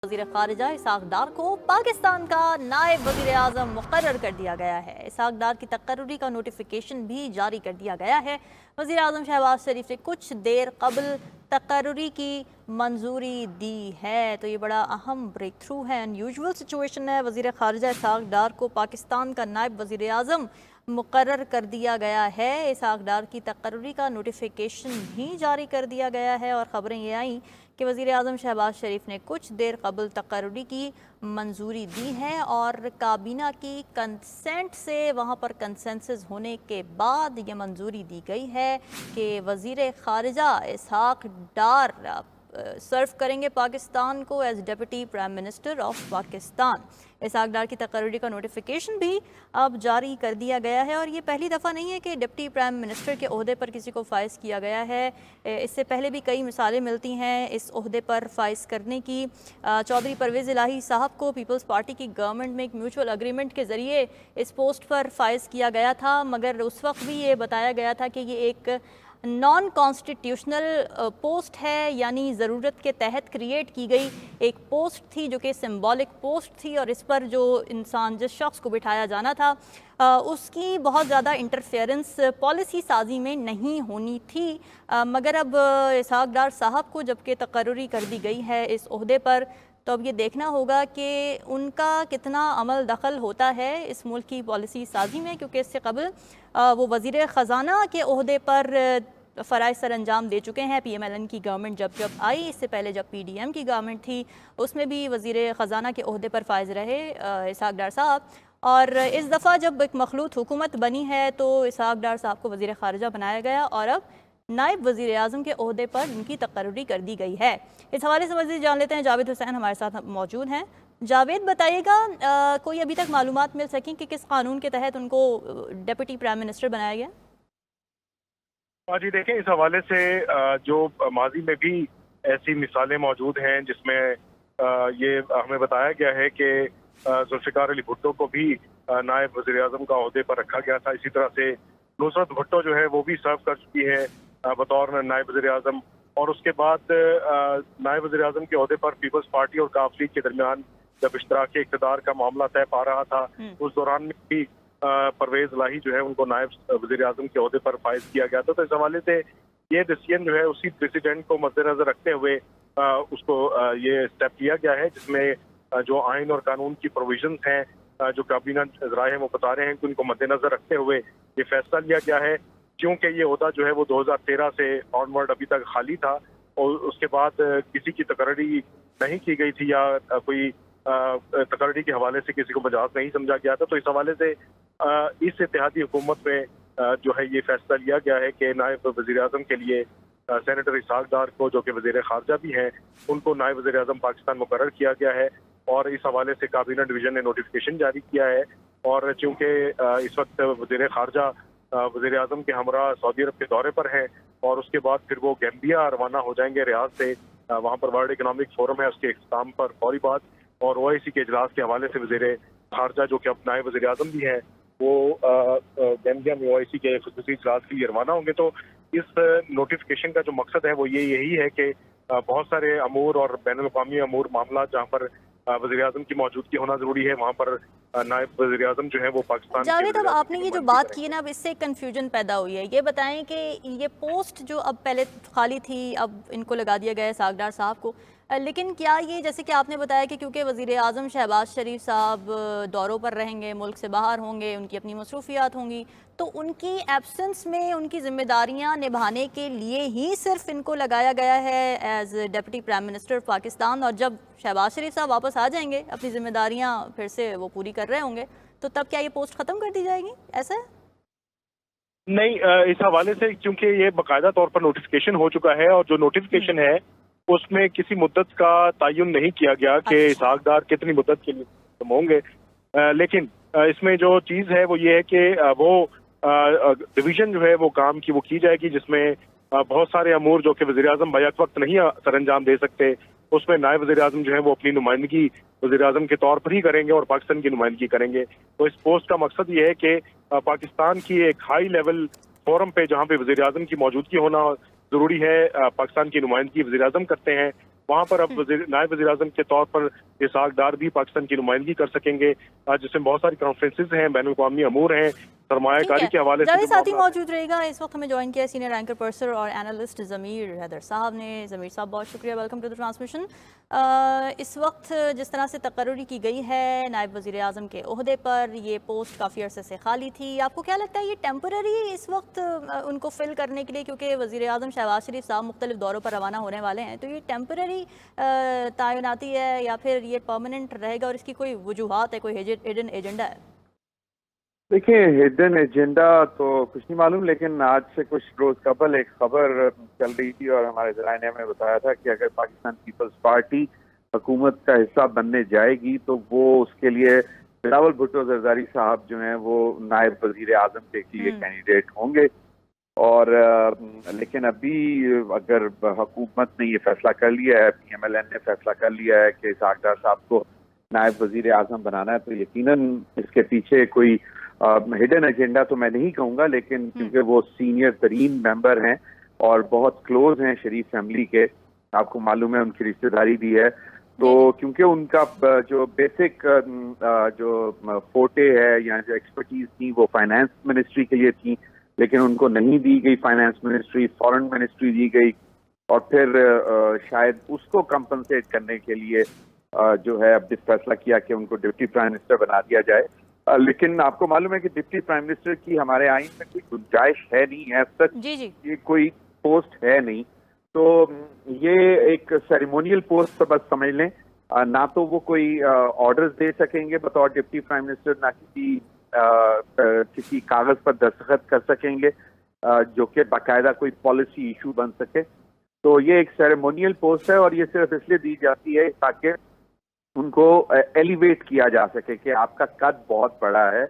वज़ीर ख़ारिजा इसहाक़ डार को पाकिस्तान का नायब वज़ीर आज़म मुक़र्रर कर दिया गया है। इसहाक़ डार की तक़र्रुरी का नोटिफिकेशन भी जारी कर दिया गया है। वज़ीर आज़म शहबाज शरीफ ने कुछ देर क़ब्ल तक़र्रुरी की मंजूरी दी है। तो ये बड़ा अहम ब्रेक थ्रू है, अनयूजुअल सिचुएशन है। वज़ीर ख़ारिजा इसहाक़ डार को पाकिस्तान का नायब वज़ीर आज़म मुक़र्रर कर दिया गया है। इसहाक़ डार की तक़र्रुरी का नोटिफिकेशन भी जारी कर दिया गया है और ख़बरें ये आईं कि वज़ीर आज़म शहबाज शरीफ ने कुछ देर क़ब्ल तक़र्रुरी की मंजूरी दी है और काबीना की कंसेंट से वहाँ पर कंसेंसस होने के बाद ये मंजूरी दी गई है कि वज़ीर ख़ारिजा इसहाक़ डार सर्व करेंगे पाकिस्तान को as deputy prime minister of Pakistan. Ishaq Dar की तक़र्रुरी का नोटिफिकेशन भी अब जारी कर दिया गया है और ये पहली दफ़ा नहीं है कि डिप्टी प्राइम मिनिस्टर के ओहदे पर किसी को फ़ाइज़ किया गया है। इससे पहले भी कई मिसालें मिलती हैं इस ओहदे पर फ़ाइज़ करने की। चौधरी परवेज़ इलाही साहब को पीपल्स पार्टी की गवर्नमेंट में एक म्यूचुअल अग्रीमेंट के ज़रिए इस पोस्ट पर फ़ाइज़ किया गया था, मगर उस वक्त भी ये बताया गया था कि ये एक नॉन कॉन्स्टिट्यूशनल पोस्ट है, यानी ज़रूरत के तहत क्रिएट की गई एक पोस्ट थी जो कि सिंबॉलिक पोस्ट थी और इस पर जो इंसान जिस शख्स को बिठाया जाना था उसकी बहुत ज़्यादा इंटरफेरेंस पॉलिसी साजी में नहीं होनी थी। मगर अब इसहाक़ डार साहब को जबकि तक़र्रुरी कर दी गई है इस ओहदे पर, तो अब ये देखना होगा कि उनका कितना अमल दखल होता है इस मुल्क की पॉलिसी साजी में, क्योंकि इससे कबल वो वज़ीर ख़ज़ाना के ओहदे पर फ़राइज़ सर अंजाम दे चुके हैं। PMLN की गवर्नमेंट जब आई, इससे पहले जब PDM की गवर्नमेंट थी उसमें भी वज़ीर ख़ज़ाना के ओहदे पर फ़ाइज़ रहे इसहाक़ डार साहब। और इस दफ़ा जब एक मखलूत हुकूमत बनी है तो इसहाक़ डार साहब को वज़ीर ख़ारिजा बनाया गया और अब नायब वज़ीर आज़म के ओहदे पर उनकी तक़र्रुरी कर दी गई है। इस हवाले से मज़ीद जान लेते हैं, जावेद हुसैन हमारे साथ मौजूद हैं। जावेद, बताइएगा कोई अभी तक मालूमात मिल सकें कि किस कानून के तहत उनको डिप्टी प्राइम मिनिस्टर बनाया गया? जी देखें, इस हवाले से जो माजी में भी ऐसी मिसालें मौजूद हैं जिसमें ये हमें बताया गया है कि जुल्फ़िकार अली भुट्टो को भी नायब वज़ीर आज़म का ओहदे पर रखा गया था। इसी तरह से नुसरत भुट्टो जो है वो भी सर्व कर चुकी है बतौर नायब वज़ीर आज़म, और उसके बाद नायब वज़ीर आज़म के ओहदे पर पीपल्स पार्टी और काफ लीग के दरमियान जब इश्तराक इक़्तिदार का मामला तय पा रहा था, उस दौरान में भी परवेज़ इलाही जो है उनको नायब वज़ीर आज़म के ओहदे पर फ़ाइज़ किया गया था। तो इस हवाले से ये डिसीजन जो है उसी प्रेसिडेंट को मद्देनज़र रखते हुए उसको ये स्टेप लिया गया है, जिसमें जो आइन और कानून की प्रोविजंस हैं जो काबीना ज़राए हैं वो बता रहे हैं कि उनको मद्देनज़र रखते हुए ये फैसला लिया गया है। क्योंकि ये ओहदा जो है वो 2013 से ऑनवर्ड अभी तक खाली था और उसके बाद किसी की तकर्री नहीं की गई थी या कोई तकर्री के हवाले से किसी को मजाज नहीं समझा गया था। तो इस हवाले से इस इत्तेहादी हुकूमत में जो है ये फैसला लिया गया है कि नायब वज़ीर आज़म के लिए सेनेटर इसहाक़ डार को, जो कि वज़ीर ख़ारिजा भी हैं, उनको नायब वज़ीर आज़म पाकिस्तान मुकर्रर किया गया है। और इस हवाले से काबीना डिवीज़न ने नोटिफिकेशन जारी किया है। और चूँकि इस वक्त वज़ीर ख़ारिजा वज़ीर आज़म के हमरा सऊदी अरब के दौरे पर हैं और उसके बाद फिर वो गैम्बिया रवाना हो जाएंगे रियाद से, वहाँ पर वर्ल्ड इकनॉमिक फोरम है उसके इख्तिताम पर फौरी बाद, और OIC के इजलास के हवाले से वज़ीर ख़ारिजा जो कि अब नायब वज़ीर आज़म भी हैं वो गैम्बिया में OIC के ख़ुसूसी इजलास के लिए रवाना होंगे। तो इस नोटिफिकेशन का जो मकसद है वो यही है कि बहुत सारे अमूर और बैनुल-अक़वामी अमूर मामला जहाँ पर वज़ीर आज़म की मौजूदगी होना ज़रूरी है, वहाँ पर नायब वज़ीर आज़म जो है वो पाकिस्तान। जावेद, अब आपने ये जो बात की है ना, अब इससे कन्फ्यूजन पैदा हुई है। ये बताएं कि ये पोस्ट जो अब पहले खाली थी अब इनको लगा दिया गया है इसहाक़ डार साहब को, लेकिन क्या ये, जैसे कि आपने बताया कि क्योंकि वज़ीर आज़म शहबाज शरीफ साहब दौरों पर रहेंगे, मुल्क से बाहर होंगे, उनकी अपनी मसरूफियात होंगी, तो उनकी एब्सेंस में उनकी ज़िम्मेदारियाँ निभाने के लिए ही सिर्फ इनको लगाया गया है as deputy prime minister Pakistan, और जब शहबाज शरीफ साहब वापस आ जाएंगे अपनी ज़िम्मेदारियाँ फिर से वो पूरी कर रहे होंगे, तो तब क्या ये पोस्ट ख़त्म कर दी जाएगी? ऐसा है? नहीं, इस हवाले से क्योंकि ये बाकायदा तौर पर नोटिफिकेशन हो चुका है और जो नोटिफिकेशन है उसमें किसी मुद्दत का तयन नहीं किया गया कि इसहाक़ डार कितनी मुद्दत के लिए खत्म होंगे। लेकिन इसमें जो चीज़ है वो ये है कि वो डिवीज़न जो है वो काम की वो की जाएगी, जिसमें बहुत सारे अमूर जो कि वज़ीर आज़म बैक वक्त नहीं सर अंजाम दे सकते, उसमें नायब वज़ीर आज़म जो है वो अपनी नुमाइंदगी वज़ीर आज़म के तौर पर ही करेंगे और पाकिस्तान की नुमाइंदगी करेंगे। तो इस पोस्ट का मकसद ये है कि पाकिस्तान की एक हाई लेवल फोरम पे जहाँ पे वज़ीर आज़म की मौजूदगी होना ज़रूरी है, पाकिस्तान की नुमाइंदगी वज़ीर आज़म करते हैं, वहाँ पर अब नायब वज़ीर आज़म के तौर पर इसहाक डार भी पाकिस्तान की नुमाइंदगी कर सकेंगे, जिसमें बहुत सारी कॉन्फ्रेंसेज हैं, बैनुल अक़वामी अमूर हैं, सरमायाकारी के हवाले से जावेद साथी मौजूद रहेगा। इस वक्त हमें ज्वाइन किया सीनियर एंकर पर्सन और एनालिस्ट ज़मीर हैदर साहब ने। ज़मीर साहब बहुत शुक्रिया, वेलकम टू द ट्रांसमिशन। इस वक्त जिस तरह से तकर्री की गई है नायब वज़ीर आज़म के ओहदे पर, ये पोस्ट काफ़ी अरसे से खाली थी, आपको क्या लगता है ये टेम्पररी इस वक्त उनको फिल करने के लिए, क्योंकि वज़ीर आज़म शहबाज शरीफ साहब मुख्तलिफ दौरों पर रवाना होने वाले हैं, तो ये टेम्पररी तैनाती है या फिर ये परमानेंट रहेगा और इसकी कोई वजूहात है, कोई हिडन एजेंडा है? देखिए, हिडन एजेंडा तो कुछ नहीं मालूम, लेकिन आज से कुछ रोज कबल एक खबर चल रही थी और हमारे ज़राए ने हमें बताया था कि अगर पाकिस्तान पीपल्स पार्टी हुकूमत का हिस्सा बनने जाएगी तो वो उसके लिए बिलावल भुट्टो जरदारी साहब जो हैं वो नायब वजीर आजम के लिए कैंडिडेट होंगे। और लेकिन अभी अगर हुकूमत ने ये फैसला कर लिया है, PMLN ने फैसला कर लिया है कि इसहाक डार साहब को नायब वजीर आजम बनाना है, तो यकीनन इसके पीछे कोई हिडन एजेंडा तो मैं नहीं कहूँगा, लेकिन क्योंकि वो सीनियर तरीन मेंबर हैं और बहुत क्लोज हैं शरीफ फैमिली के, आपको मालूम है उनकी रिश्तेदारी भी है, तो क्योंकि उनका जो बेसिक जो फोटे है या जो एक्सपर्टीज थी वो फाइनेंस मिनिस्ट्री के लिए थी, लेकिन उनको नहीं दी गई फाइनेंस मिनिस्ट्री, फॉरेन मिनिस्ट्री दी गई, और फिर शायद उसको कंपनसेट करने के लिए जो है अब फैसला किया कि उनको डिप्टी प्राइम मिनिस्टर बना दिया जाए। लेकिन आपको मालूम है कि डिप्टी प्राइम मिनिस्टर की हमारे आइन में कोई गुंजाइश है नहीं है, सच ये कोई पोस्ट है नहीं, तो ये एक सेरेमोनियल पोस्ट तो बस समझ लें। ना तो वो कोई ऑर्डर्स दे सकेंगे बतौर डिप्टी प्राइम मिनिस्टर, ना किसी कागज पर दस्तखत कर सकेंगे जो कि बाकायदा कोई पॉलिसी इशू बन सके। तो ये एक सेरेमोनियल पोस्ट है और ये सिर्फ इसलिए दी जाती है ताकि उनको एलिवेट किया जा सके कि आपका कद बहुत बड़ा है,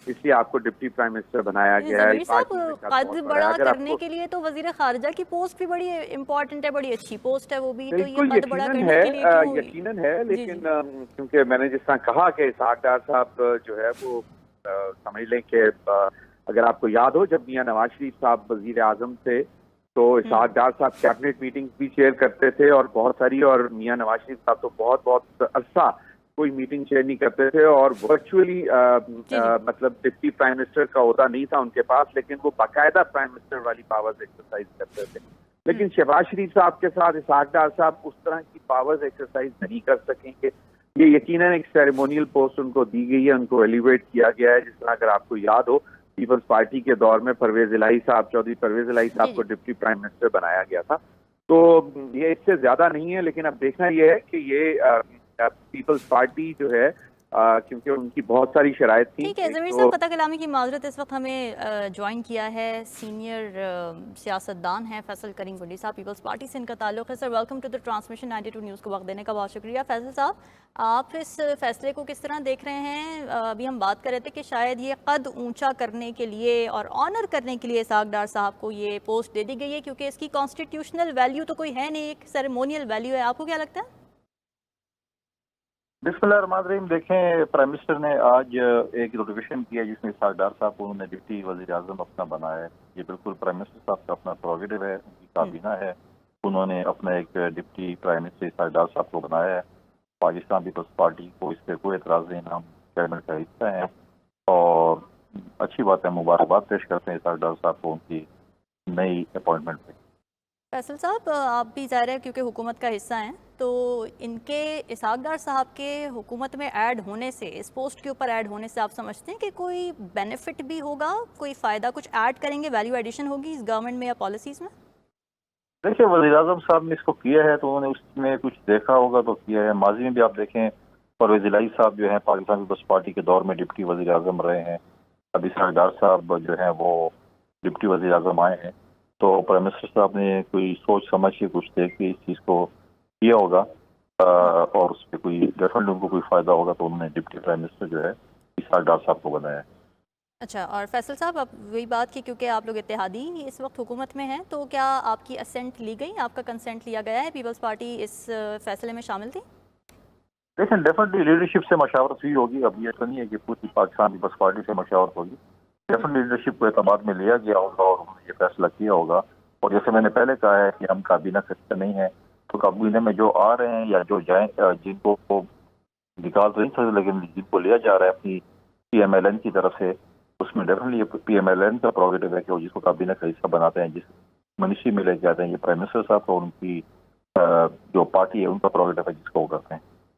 इसलिए आपको डिप्टी प्राइम मिनिस्टर बनाया गया है। कद बड़ा करने के लिए तो वजीर खारजा की पोस्ट भी बड़ी इम्पोर्टेंट है, बड़ी अच्छी पोस्ट है वो भी, तो ये कद बड़ा करने के लिए यकीनन है, लेकिन क्योंकि मैंने जिस तरह कहा कि इसहाक डार साहब जो है वो समझ लें कि अगर आपको याद हो जब मियां नवाज शरीफ साहब वजीर आजम थे तो इसहाक डार साहब कैबिनेट मीटिंग भी चेयर करते थे और बहुत सारी, और मियां नवाज शरीफ साहब तो बहुत अरसा कोई मीटिंग चेयर नहीं करते थे और वर्चुअली मतलब डिप्टी प्राइम मिनिस्टर का ओहदा नहीं था उनके पास, लेकिन वो बाकायदा प्राइम मिनिस्टर वाली पावर्स एक्सरसाइज करते थे। लेकिन शहबाज शरीफ साहब के साथ इसहाक डार साहब उस तरह की पावर्स एक्सरसाइज नहीं कर सकेंगे। ये यकीनन एक सेरेमोनियल पोस्ट उनको दी गई है, उनको एलिवेट किया गया है। जिस तरह अगर आपको याद हो पीपल्स पार्टी के दौर में परवेज इलाही साहब, चौधरी परवेज इलाही साहब को डिप्टी प्राइम मिनिस्टर बनाया गया था, तो ये इससे ज्यादा नहीं है। लेकिन अब देखना ये है कि ये पीपल्स पार्टी जो है क्योंकि उनकी बहुत सारी शराइत थी। ठीक है ज़मीर साहब, क़ता कलामी की माजरत, इस वक्त हमें ज्वाइन किया है सीनियर सियासतदान हैं फैसल करीम गुंडी साहब, पीपल्स पार्टी से इनका ताल्लुक है। Sir welcome to the transmission 92 news को वक्त देने का बहुत शुक्रिया। फैसल साहब, आप इस फैसले को किस तरह देख रहे हैं? अभी हम बात कर रहे थे कि शायद ये कद ऊंचा करने के लिए और ऑनर करने के लिए इसहाक डार साहब को ये पोस्ट दे दी गई है, क्योंकि इसकी कॉन्स्टिट्यूशनल वैल्यू तो कोई है नहीं, एक सेरेमोनियल वैल्यू है। आपको क्या लगता है? बिस्मिल्लाहिर्रहमानिर्रहीम। देखें, प्राइम मिनिस्टर ने आज एक नोटिफिकेशन किया जिसमें इसहाक डार साहब को उन्होंने डिप्टी वज़ीर आज़म अपना बनाया है। ये बिल्कुल प्राइम मिनिस्टर साहब का अपना प्रोविडेव है, उनकी काबीना है, उन्होंने अपना एक डिप्टी प्राइम मिनिस्टर इसहाक डार साहब को बनाया है। पाकिस्तान पीपल्स पार्टी को इस पर कोई एतराज़ नहीं, हम कैबिनेट का हिस्सा हैं और अच्छी बात है, मुबारकबाद पेश करते हैं इसहाक डार साहब को उनकी नई अपॉइंटमेंट पे। फैसल साहब, आप भी ज़ाहिर है क्योंकि हुकूमत का हिस्सा हैं, तो इनके इसहाक डार साहब के हुकूमत में ऐड होने से, इस पोस्ट के ऊपर ऐड होने से आप समझते हैं कि कोई बेनिफिट भी होगा, कोई फ़ायदा, कुछ ऐड करेंगे, वैल्यू एडिशन होगी इस गवर्नमेंट में या पॉलिसीज़ में? देखिए, वज़ीर आज़म साहब ने इसको किया है तो उन्होंने उसमें कुछ देखा होगा तो किया है। माजी में भी आप देखें परवेज़ इलाही साहब जो है पाकिस्तान पीपल्स पार्टी के दौर में डिप्टी वज़ीर आज़म रहे हैं, अब इसहाक डार साहब जो है वो डिप्टी वज़ीर आज़म आए हैं, तो प्राइम मिनिस्टर साहब ने कोई सोच समझ के कुछ देख के इस चीज़ को किया होगा और उस पर कोई डेफिनेटली उनको कोई फ़ायदा होगा तो उन्होंने डिप्टी प्राइम मिनिस्टर जो है इसहाक डार साहब को बनाया है। अच्छा, और फैसल साहब, आप वही बात की क्योंकि आप लोग इत्तेहादी इस वक्त हुकूमत में हैं, तो क्या आपकी असेंट ली गई, आपका कंसेंट लिया गया है? पीपल्स पार्टी इस फैसले में शामिल थी? लेकिन डेफिनेटली लीडरशिप से मशावरत हुई होगी। अब ये तो नहीं है कि पूरी पाकिस्तान पीपल्स पार्टी से मशावरत होगी, डेफिनेटली लीडरशिप को एतमाद में लिया गया होगा और उन्होंने ये फैसला किया होगा। और जैसे मैंने पहले कहा है कि हम काबीना का हिस्सा नहीं है, تو کابینہ میں جو آ رہے ہیں یا جو جائیں جن کو وہ نکال تو نہیں سکتے لیکن جن کو لیا جا رہا ہے اپنی پی ایم ایل این کی طرف سے اس میں definitely P M L N کا پروگیٹو ہے کہ وہ جس کو کابینہ کا حصہ بناتے ہیں جس منشی میں لے کے آتے ہیں یہ پرائم منسٹر صاحب اور ان کی جو پارٹی ہے ان کا پروگیٹو ہے جس کو وہ کرتے ہیں.